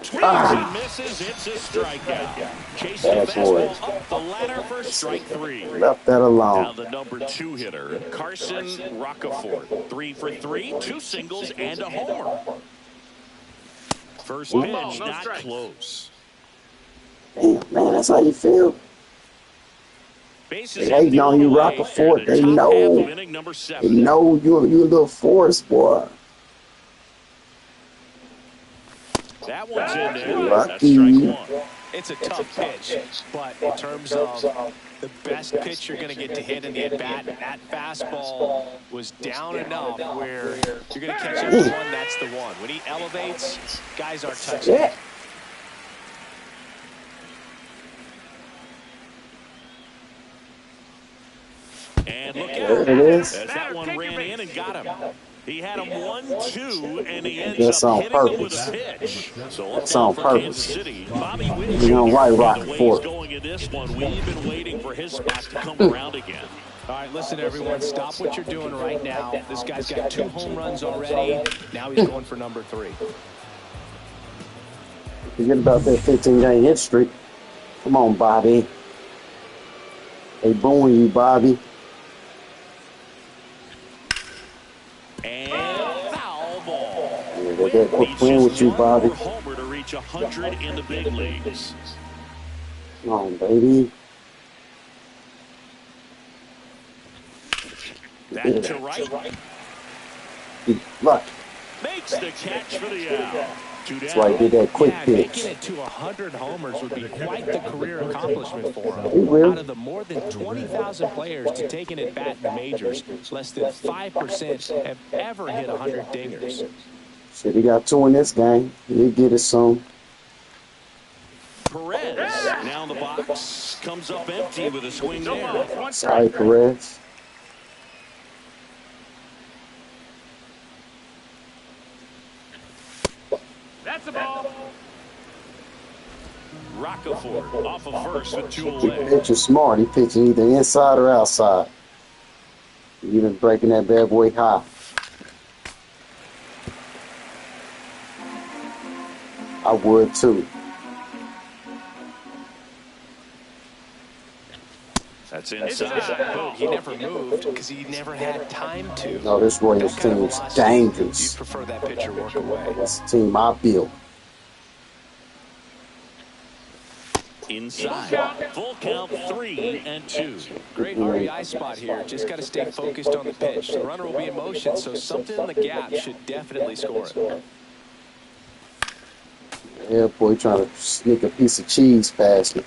Swings and misses. It's a strikeout. Chasing the fastball up the ladder for strike 3. Left that alone. Now the number 2 hitter, Carson Roccaforte. 3 for 3, 2 singles and a homer. First pitch not close. Damn, man, that's how you feel. They hating on you, Roccaforte. They know. They know you're a little force, boy. That one's in there. Lucky. That's strike 1. It's a tough pitch, but in terms of the best pitch you're going to get to hit in the at-bat, that fastball was down enough where you're going to catch every one, that's the one. When he elevates, guys aren't touching it. And look There out. it is. As that one ran in and got him. He had him 1-2, and he ends That's up on hitting him with purpose. a pitch. So That's on for purpose. Kansas City, Bobby Witt You know, right, the way Roccaforte. he's going in this one, we've been waiting for his spot to come around again. All right, listen, everyone, stop what you're doing right now. This guy's got 2 home runs already. Now he's going for number 3. Forget about that 15-game hit streak. Come on, Bobby. They booing you, Bobby. And foul ball. Yeah, they're playing with you, Bobby. Homer to reach 100 in the big leagues. Come on, baby. That to right. Look. Makes the catch for the out. That's why he did that quick pitch. Making it to 100 homers would be quite the career accomplishment for him. He will. Out of the more than 20,000 players to take an at-bat in the majors, less than 5% have ever hit 100 dingers. Shit, he got 2 in this game. He'll get it soon. Perez now in the box. Comes up empty with a swing there. Sorry, Perez. That's a ball. Roccaforte off of first with 2 He away. pitching smart. He pitching either inside or outside. He been breaking that bad boy high. I would too. That's inside. He never moved because he never had time to. No, this Royals team is You'd dangerous. prefer that pitcher work away. That's the team I built. inside. Full count, 3-2. Great RBI spot here. Just got to stay focused on the pitch. The runner will be in motion, so something in the gap should definitely score it. Yeah, boy, trying to sneak a piece of cheese past me.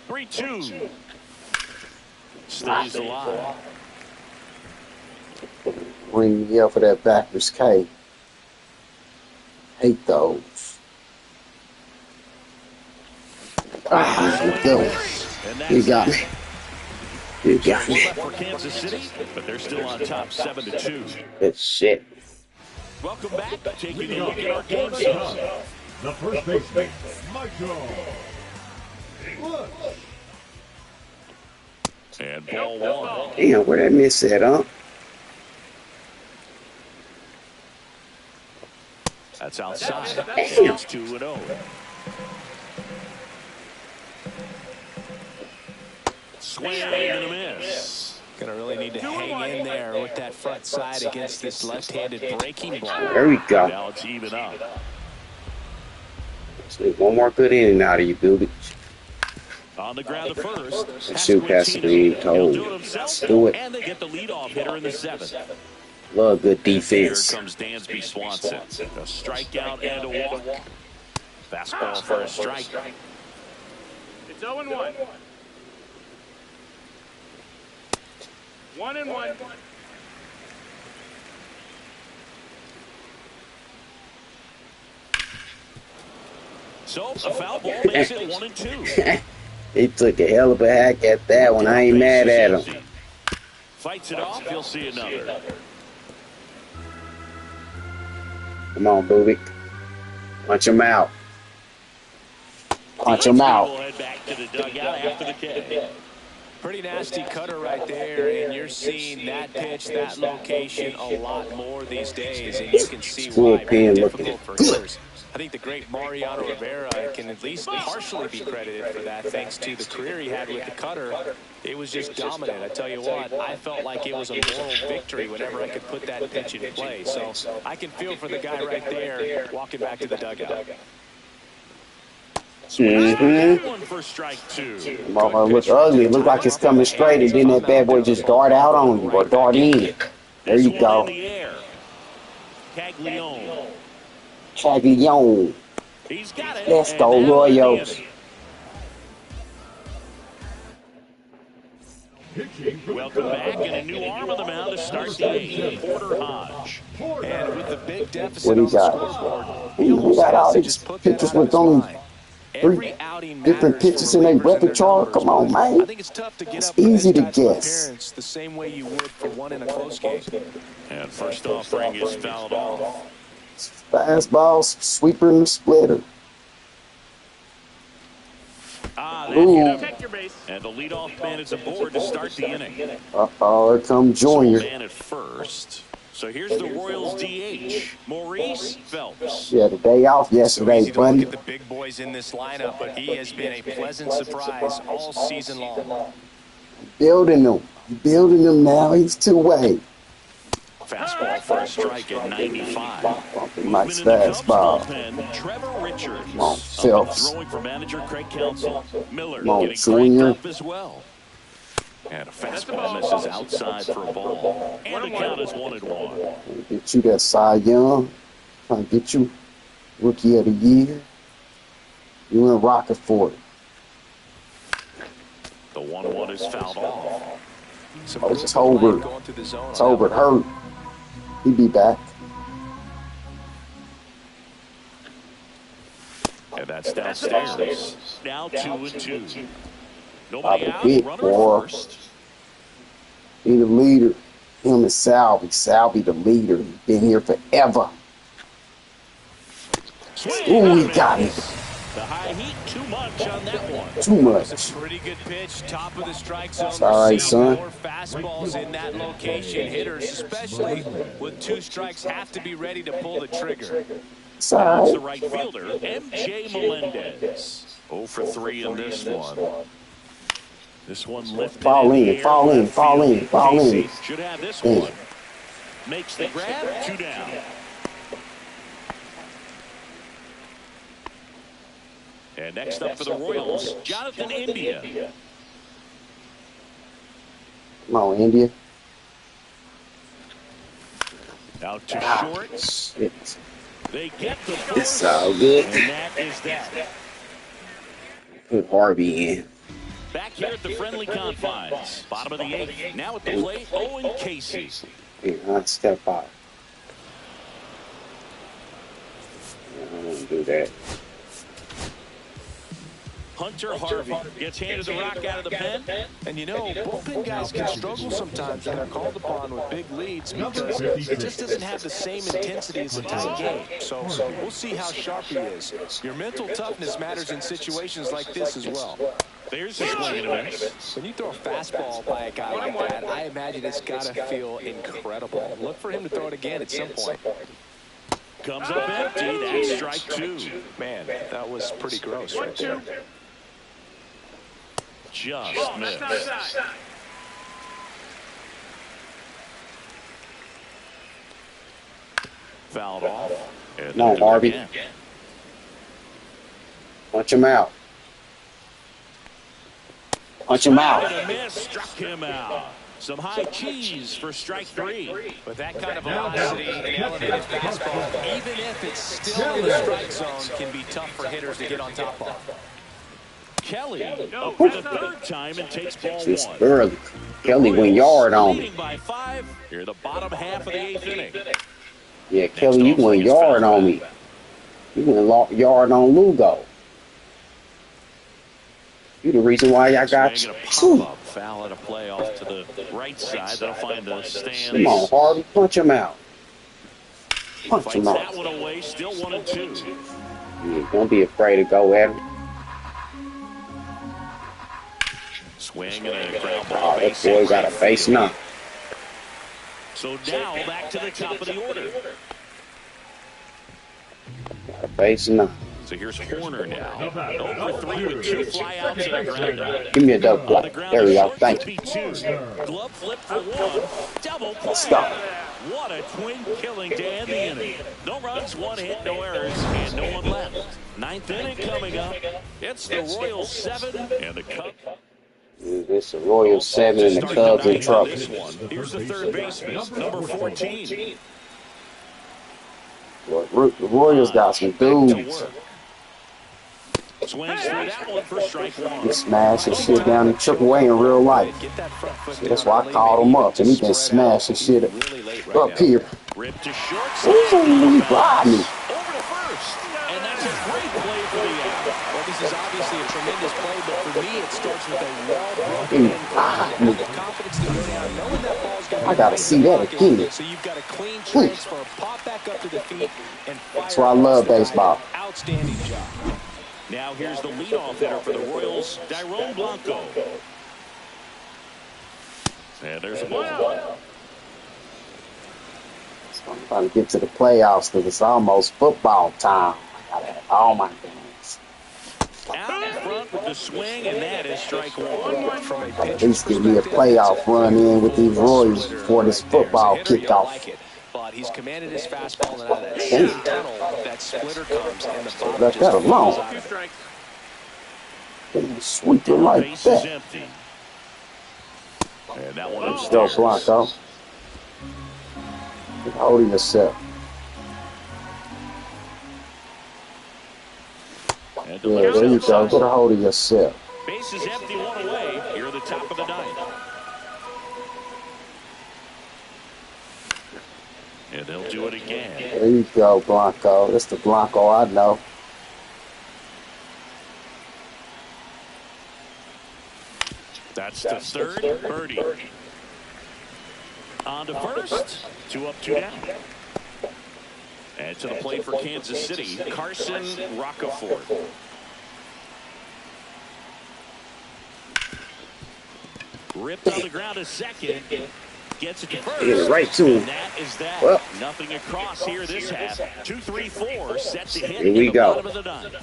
3-2. Stays alive. Ring me up for that backwards K. Hate those. Ah, go. You got me. You got me. For Kansas City, but they're still on top 7-2. Good shit. Welcome back. Taking a look at our game song. The first baseman, Michael. Look. And ball one. Damn, where that miss at, huh? That's outside. Damn. It's 2-0. Swing and a miss. Gonna really need to hang in there with that front side against this left-handed breaking ball. There we go. Now it's even up. Let's need one more good inning out of you, Billy. On the ground at first. The shoot has to be told. Let's do it. And they get the leadoff hitter in the 7th. Love good Here defense. comes Dansby Swanson. A strikeout and a walk. Fastball for a strike. It's 0-1. 1-1. So a foul ball makes it 1-2. He took a hell of a hack at that one. I ain't mad at him. Fights it off. He'll see another. Come on, Bubik. Punch him out. Punch him out. We'll head back to the dugout after the K. Pretty nasty cutter right there, and you're seeing that pitch, that location a lot more these days, and you can see why. Very difficult for hitters. I think the great Mariano Rivera can at least partially be credited for that, thanks to the career he had with the cutter. It was just dominant. I tell you what, I felt like it was a moral victory whenever I could put that pitch in play. So I can feel for the guy right there walking back to the dugout. Mm-hmm. One for strike 2. Motherfucker look ugly. It look like it's coming straight, and then that bad boy just dart out on you or dart in. There you go. Caglione. Caglione. He's got it. Let's go, Royals. Welcome back, and a new arm on the mound to start the 8th. Porter Hodge. And with the big deficit What he on the got? scoreboard, He got all these pitchers with only three different pitches in their repertoire. Come on, man. I think it's tough to get It's up for easy this to type of guess. appearance the same way you would for one in a close game. And first offering is fouled off. Fastball, sweeper, and splitter. Ooh. Protect your base. And the leadoff man is aboard to start the inning. Uh-oh, here comes Junior. Man at first. So here's the Royals DH, Maurice Phelps. She had a day off So yesterday, easy to look buddy. at the big boys in this lineup, but he has been a pleasant surprise all season long. Building them now. He's two-way. Fastball for a strike at 95. Bumping Mike's fastball. Trevor Richards. Come on, Phelps. Throwing for manager Craig Counsell. Miller Come on, getting Junior. cranked up as well. And a fastball misses outside for a ball. And the count is 1-1. Get you that Cy Young. Trying to get you Rookie of the Year. You in Rocket for it. The 1-1 is fouled off. Some Oh, good Tolbert. play going through the zone on Tolbert that one. hurt. He be back. And that's downstairs. Now 2-2. Bobby Nobody out. Witt, Runner boy. first. He the leader. Him and Salvi. Salvi the leader. He been here forever. Ooh, he got it. The high heat, too much on that one. Too much. It's a pretty good pitch, top of the strike zone. It's all right, We're son. seeing more fastballs in that location. Hitters, especially with 2 strikes, have to be ready to pull the trigger. It's That's all the right. right fielder, MJ Melendez. 0 for 3 in this one. This one lifted. Fall the in, air. fall in, Left fall field. in, fall in. Should have this In. one. Makes the grab, 2 down. And next up for the Royals, Jonathan India. Come on, India. Out to short. Shit. They get the It's first. all good. And that is that. Put Harvey in. Back here at the friendly confines. Bottom of the 8th. Now at the plate, Owen Casey. Here, I step out. I don't want to do that. Hunter Harvey gets handed the rock out of the pen. And you know, bullpen guys can struggle sometimes when they're called upon with big leads because it just doesn't have the same intensity as a tight game. So we'll see how sharp he is. Your mental toughness matters in situations like this as well. There's a swing and a miss. When you throw a fastball by a guy like that, I imagine it's got to feel incredible. Look for him to throw it again at some point. Comes up empty. That's strike 2. Man, that was pretty gross right there. Just missed. Fouled off. And Come on, Harvey. again. Punch him out. Punch him out. And a miss. Struck him out. Some high cheese for strike 3. With that kind of velocity and elevated fastball, even if it's still in the strike zone, can be tough for hitters to get on top of. Kelly up for the 3rd time and takes ball It's 1. early. Kelly went yard on me. Leading by 5 here in the bottom half of the 8th inning. Yeah, Kelly, you went yard on me. You went yard on Lugo. You the reason why I got Swing and a 2. pop-up foul and a play off to the right side. That'll find the stands. Come on, Harvey. Punch him out. Punch Fights him that out. one away. Still 1 and 2. Yeah, don't be afraid to go at him. Swing and a ground ball. Oh, that boy got a base knock. So now back to the top of the order. Got a base knock. So here's Horner now. Over 3 with 2 flyouts and a grounder. Give me a double On the play. ground, There we go. short Thank to you. be 2. Glove flip for 1. Double play. Let's go. What a twin killing to end the inning. No runs, 1 hit, no errors, and no one left. 9th inning coming up. It's the Royals 7 and the Cubs. It's the Royals 7 and the Cubs in trouble. This one. Here's the third baseman, number 14. The Royals got some dudes. Swings through that one for strike 1. He smashed his shit down and took away in real life. That's why I called him up, and he been smashing shit up here. Rip to short. Ooh, he blind me. Over to first. And that's a great play for the out. Well, this is obviously a tremendous play, but for me, it starts with a well-broken He in. blind me. The confidence to go down, knowing that ball's going to be I gotta see that again. So you've got a clean transfer, pop back up to the feet, and fire. That's why I love baseball. Outstanding job. Now here's the leadoff hitter for the Royals, Dairon Blanco. And there's one out. I'm trying to get to the playoffs because it's almost football time. I gotta have all my games. Out in front with the swing, and that is strike 1. From a At least give me a playoff run in with these Royals before this football kickoff. But he's commanded his fastball, and out of that same tunnel, that splitter comes, and the ball Let just that falls alone. out. 2 strikes. Sweep it like Base is that. empty. And that one is Still Blanco. Get hold of yourself. And Yeah, delivers there you go. outside. Get a hold of yourself. Base is empty, 1 away. Here at the top of the 9th. And they'll do it again. There you go, Blanco. That's the Blanco I know. That's the third birdie. On to first. 2 up, 2 down. And to the plate for Kansas City, Carson Roccaforte. Ripped on the ground to second. Gets it to first. Get it right to him. And that is that. Well. Nothing across here this half. 2, 3, 4 set to hit Here we in the go. bottom of the 9th.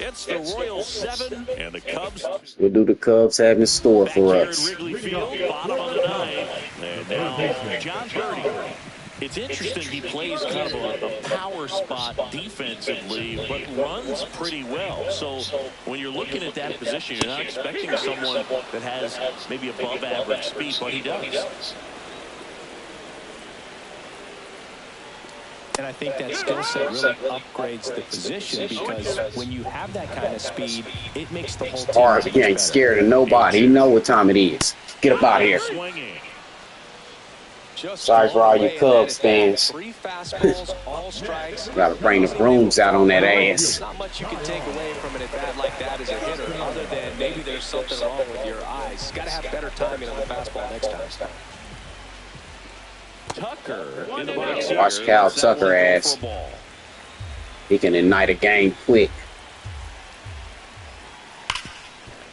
It's the Royals 7 and the Cubs. What do the Cubs have in store Back for here at us? Wrigley Field, bottom of the 9th. And now John Birdie. It's interesting he plays kind of a power spot defensively, but runs pretty well. So when you're looking at that position, you're not expecting someone that has maybe above average speed, but he does. And I think that skill set really upgrades the position, because when you have that kind of speed, it makes the whole team Hard, he ain't scared of nobody. He know what time it is. Get up out of here. Sorry for all you Cubs fans. Gotta bring the brooms out on that ass. Not much you can take away from an at-bat like that as a hitter, other than maybe there's something wrong with your eyes. Got to have better timing on the fastball next time. Tucker in the box. Watch Cal Tucker ass. He can ignite a game quick.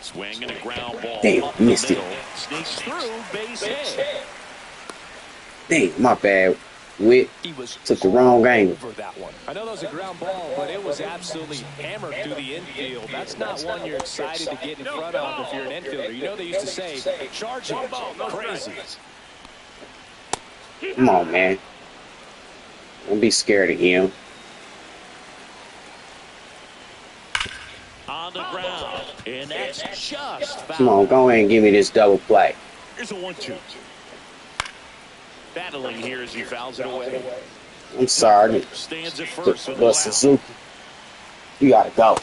Swing and a ground ball. Damn, missed it. Sneaks through, base hit. Damn, my bad. Whit took the wrong angle. I know that was a ground ball, but it was absolutely hammered through the infield. That's not one you're excited to get in front of if you're an infielder. You know they used to say, charge him, crazy. Come on, man. Don't be scared of him. On the ground, and that's just foul. Come on, go ahead and give me this double play. Here's a 1-2. Battling here as he fouls it away. I'm sorry. Stands at first. But Suzuki, you gotta go.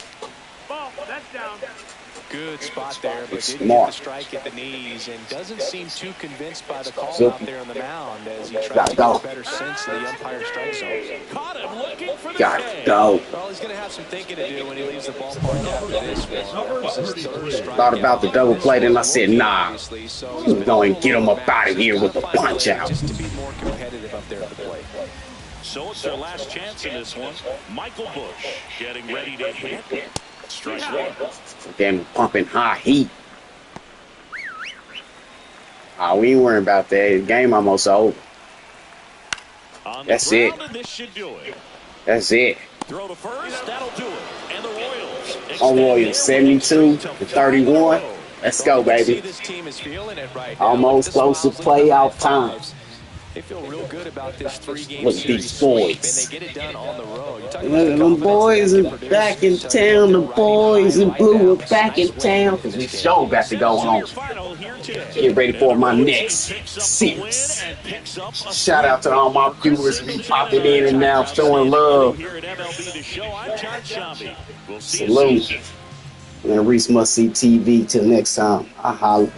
Ball, that's down. Good spot there, but didn't Smart. get the strike at the knees, and doesn't seem too convinced by the call Suzuki. out there on the mound as he tries Gotta to go. get a better sense of the umpire strike zone. Caught him looking for the Gotta save. go. Well, he's going to have some thinking to do when he leaves the ballpark after this one. That was his third strikeout. Thought about the double play, then I said, nah. Obviously, so He's going to get him up out of here with a punch out. just to be more competitive up there at the plate. So it's their last chance in this one. Michael Bush getting ready to hit. Strike one. Them pumping high heat. Oh, we ain't worrying about that. The game almost over. On the That's it. ground, and this should do it. That's it. Throw to first, that'll do it. And the Royals. On Royals, 72 to 31. Let's go, baby. This team is feeling it right now. Almost close to playoff time. They feel real good about this 3-game Look at series these sweep, boys. and they get it done on the road. You're talking Look about at the them boys confidence are that they back in produce. town. The Riding boys high in right blue now. are back in town because we sure got to go home. Get ready for my next series. Shout out to all my viewers who be popping in and now showing love. Salute. And Reese Must See TV. Till next time. I holla.